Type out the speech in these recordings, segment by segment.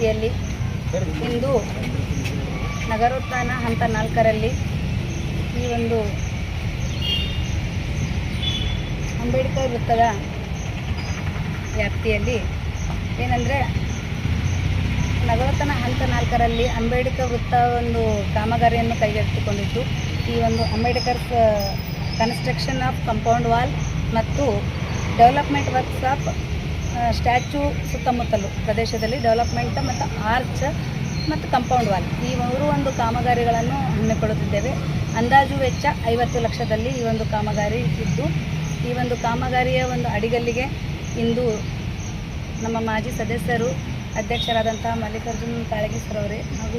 ವ್ಯಾಪ್ತಿಯಲ್ಲಿ ಇಂದು ನಗರೋತ್ಥಾನ ಹಂತ 4ರಲ್ಲಿ ಈ ಒಂದು ಅಂಬೇಡ್ಕರ್ ವೃತ್ತದ ವ್ಯಾಪ್ತಿಯಲ್ಲಿ ಏನಂದರೆ ನಗರೋತ್ಥಾನ ಹಂತ 4ರಲ್ಲಿ ಅಂಬೇಡ್ಕರ್ ವೃತ್ತ ಒಂದು ಕಾಮಗಾರಿಯನ್ನು ಕೈಗೆತ್ತಿಕೊಂಡಿದ್ದು ಈ ಒಂದು Ambedkar construction of compound wall ಮತ್ತು ಡೆವಲಪ್ಮೆಂಟ್ ವರ್ಕ್ಸ್ ಆಫ್ ಸ್ಟ್ಯಾಚ್ಯೂ ಸುತ್ತಮುತ್ತಲು ಪ್ರದೇಶದಲ್ಲಿ ಡೆವಲಪ್ಮೆಂಟ್ ಮತ್ತು ಆರ್ಚ್ ಮತ್ತು ಕಂಪೌಂಡ್ ವಾಲ್ ಈ ಮೂರು ಒಂದು ಕಾಮಗಾರಿಗಳನ್ನು ಹಮ್ಮಿಕೊಳ್ಳುತ್ತಿದ್ದೇವೆ. ಅಂದಾಜು ವೆಚ್ಚ 50 ಲಕ್ಷದಲ್ಲಿ ಈ ಒಂದು ಕಾಮಗಾರಿ ಇದ್ದು ಈ ಒಂದು ಕಾಮಗಾರಿಯ ಒಂದು ಅಡಿಗಲ್ಲಿಗೆ ಇಂದು ನಮ್ಮ ಮಾಜಿ ಸದಸ್ಯರು ಅಧ್ಯಕ್ಷರಾದಂಥ ಮಲ್ಲಿಕಾರ್ಜುನ್ ಕಾಳಗಿ ಸರ್ ಅವರೇ ಹಾಗೂ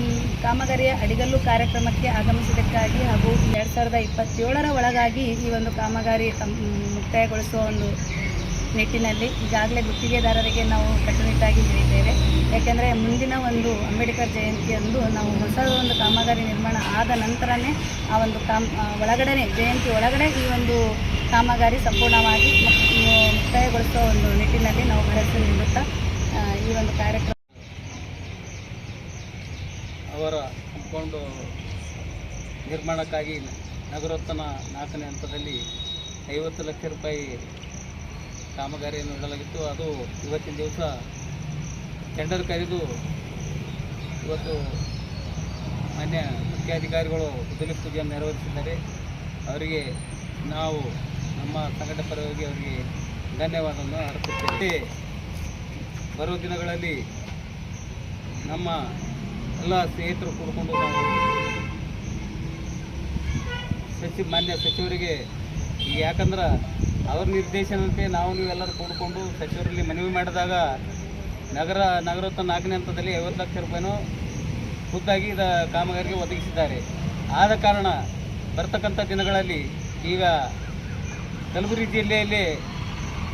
ಈ ಕಾಮಗಾರಿಯ ಅಡಿಗಲ್ಲು ಕಾರ್ಯಕ್ರಮಕ್ಕೆ ಆಗಮಿಸಿದ್ದಕ್ಕಾಗಿ ಹಾಗೂ 2027ರ ಒಳಗಾಗಿ ಈ ಒಂದು ಕಾಮಗಾರಿ ಮುಕ್ತಾಯಗೊಳಿಸುವ ಒಂದು ನಿಟ್ಟಿನಲ್ಲಿ ಈಗಾಗಲೇ ಗುತ್ತಿಗೆದಾರರಿಗೆ ನಾವು ಕಟ್ಟುನಿಟ್ಟಾಗಿ ಹೇಳಿದ್ದೇವೆ. ಯಾಕೆಂದರೆ ಮುಂದಿನ ಒಂದು ಅಂಬೇಡ್ಕರ್ ಜಯಂತಿಯಂದು ನಾವು ಹೊಸ ಒಂದು ಕಾಮಗಾರಿ ನಿರ್ಮಾಣ ಆದ ನಂತರನೇ ಆ ಒಂದು ಒಳಗಡೆ ಜಯಂತಿ ಒಳಗಡೆ ಈ ಒಂದು ಕಾಮಗಾರಿ ಸಂಪೂರ್ಣವಾಗಿ ಮುಕ್ತಾಯಗೊಳಿಸುವ ಒಂದು ನಿಟ್ಟಿನಲ್ಲಿ ನಾವು ಭರವಸೆ ನೀಡುತ್ತಾ ಈ ಒಂದು ಕಾರ್ಯಕ್ರಮ ಅವರ ಕಂಪೌಂಡು ನಿರ್ಮಾಣಕ್ಕಾಗಿ ನಗರೋತ್ಥಾನ 4ನೇ ಹಂತದಲ್ಲಿ 50 ಲಕ್ಷ ರೂಪಾಯಿ ಕಾಮಗಾರಿಯನ್ನು ಇಡಲಾಗಿತ್ತು. ಅದು ಇವತ್ತಿನ ದಿವಸ ಟೆಂಡರ್ ಕರೆದು ಇವತ್ತು ಮಾನ್ಯ ಮುಖ್ಯಾಧಿಕಾರಿಗಳು ಉದ್ಯೋಗ ಪೂಜೆಯನ್ನು ನೆರವೇರಿಸಿದ್ದಾರೆ. ಅವರಿಗೆ ನಾವು ನಮ್ಮ ಸಂಘಟನೆ ಪರವಾಗಿ ಅವರಿಗೆ ಧನ್ಯವಾದವನ್ನು ಅರ್ಪಿಸುತ್ತೇವೆ. ಬರುವ ದಿನಗಳಲ್ಲಿ ನಮ್ಮ ಎಲ್ಲ ಸ್ನೇಹಿತರು ಕೂಡಿಕೊಂಡು ನಾವು ಮಾನ್ಯ ಸಚಿವರಿಗೆ ಯಾಕಂದ್ರೆ ಅವ್ರ ನಿರ್ದೇಶನದಂತೆ ನಾವು ನೀವೆಲ್ಲರೂ ಕೂಡಿಕೊಂಡು ಸಚಿವರಲ್ಲಿ ಮನವಿ ಮಾಡಿದಾಗ ನಗರೋತ್ಥಾನ 4ನೇ ಹಂತದಲ್ಲಿ 50 ಲಕ್ಷ ರೂಪಾಯಿನೂ ಖುದ್ದಾಗಿ ಕಾಮಗಾರಿಗೆ ಒದಗಿಸಿದ್ದಾರೆ. ಆದ ಕಾರಣ ಬರ್ತಕ್ಕಂಥ ದಿನಗಳಲ್ಲಿ ಈಗ ಕಲಬುರಗಿ ಜಿಲ್ಲೆಯಲ್ಲಿ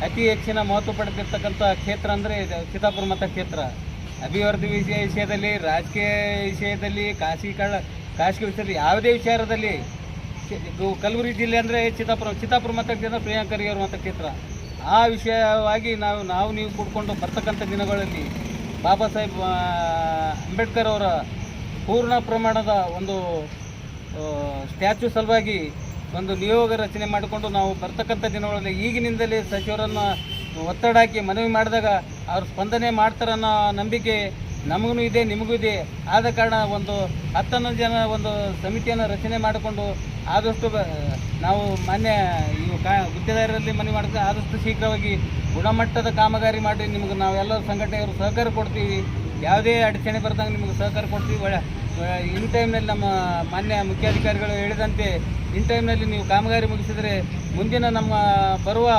ಅತಿ ಹೆಚ್ಚಿನ ಮಹತ್ವ ಪಡೆದಿರ್ತಕ್ಕಂಥ ಕ್ಷೇತ್ರ ಅಂದರೆ ಚಿತ್ತಾಪುರ ಮತಕ್ಷೇತ್ರ. ಅಭಿವೃದ್ಧಿ ವಿಷಯದಲ್ಲಿ, ರಾಜಕೀಯ ವಿಷಯದಲ್ಲಿ, ಖಾಸಗಿ ವಿಷಯದಲ್ಲಿ ಯಾವುದೇ ವಿಚಾರದಲ್ಲಿ ಕಲಬುರಗಿ ಜಿಲ್ಲೆ ಅಂದರೆ ಚಿತ್ತಾಪುರ ಮತಕ್ಷೇತ್ರ ಪ್ರಿಯಾಂಕ ಖರ್ಗೆ ಅವರ ಮತಕ್ಷೇತ್ರ. ಆ ವಿಷಯವಾಗಿ ನಾವು ನೀವು ಕೂಡಿಕೊಂಡು ಬರ್ತಕ್ಕಂಥ ದಿನಗಳಲ್ಲಿ ಬಾಬಾ ಸಾಹೇಬ್ ಅಂಬೇಡ್ಕರ್ ಅವರ ಪೂರ್ಣ ಪ್ರಮಾಣದ ಒಂದು ಸ್ಟ್ಯಾಚ್ಯೂ ಸಲುವಾಗಿ ಒಂದು ನಿಯೋಗ ರಚನೆ ಮಾಡಿಕೊಂಡು ನಾವು ಬರ್ತಕ್ಕಂಥ ದಿನಗಳಲ್ಲಿ ಈಗಿನಿಂದಲೇ ಸಚಿವರನ್ನು ಒತ್ತಡ ಹಾಕಿ ಮನವಿ ಮಾಡಿದಾಗ ಅವರು ಸ್ಪಂದನೆ ಮಾಡ್ತಾರನ್ನೋ ನಂಬಿಕೆ ನಮಗೂ ಇದೆ, ನಿಮಗೂ ಇದೆ. ಆದ ಕಾರಣ ಒಂದು 10 ಜನ ಒಂದು ಸಮಿತಿಯನ್ನು ರಚನೆ ಮಾಡಿಕೊಂಡು ಆದಷ್ಟು ನಾವು ಮಾನ್ಯ ಗುತ್ತಿಗೆದಾರರಲ್ಲಿ ಮನವಿ ಮಾಡಿದ್ರೆ ಆದಷ್ಟು ಶೀಘ್ರವಾಗಿ ಗುಣಮಟ್ಟದ ಕಾಮಗಾರಿ ಮಾಡಿ ನಿಮಗೆ ನಾವೆಲ್ಲರೂ ಸಂಘಟನೆಯವರು ಸಹಕಾರ ಕೊಡ್ತೀವಿ. ಯಾವುದೇ ಅಡಚಣೆ ಬರ್ದಂಗೆ ನಿಮಗೆ ಸಹಕಾರ ಕೊಡ್ತೀವಿ. ಇನ್ ಟೈಮ್ನಲ್ಲಿ ನಮ್ಮ ಮಾನ್ಯ ಮುಖ್ಯಾಧಿಕಾರಿಗಳು ಹೇಳಿದಂತೆ ಇನ್ ಟೈಮ್ನಲ್ಲಿ ನೀವು ಕಾಮಗಾರಿ ಮುಗಿಸಿದರೆ ಮುಂದಿನ ನಮ್ಮ ಬರುವ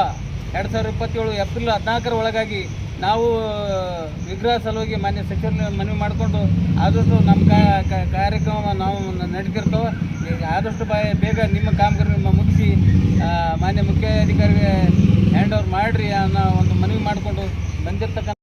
2027 ಏಪ್ರಿಲ್ 14ರ ಒಳಗಾಗಿ ನಾವು ವಿಗ್ರಹ ಸಲುವಾಗಿ ಮಾನ್ಯ ಸಚಿವರನ್ನ ಮನವಿ ಮಾಡಿಕೊಂಡು ಆದಷ್ಟು ನಮ್ಮ ಕಾರ್ಯಕ್ರಮ ನಾವು ನಡೆದಿರ್ತವೆ. ಆದಷ್ಟು ಬೇಗ ನಿಮ್ಮ ಕಾಮಗಾರಿ ಮುಗಿಸಿ ಮಾನ್ಯ ಮುಖ್ಯಾಧಿಕಾರಿಗೆ ಹ್ಯಾಂಡ್ ಓವರ್ ಮಾಡಿರಿ ಅನ್ನೋ ಒಂದು ಮನವಿ ಮಾಡಿಕೊಂಡು ಬಂದಿರ್ತಕ್ಕಂಥ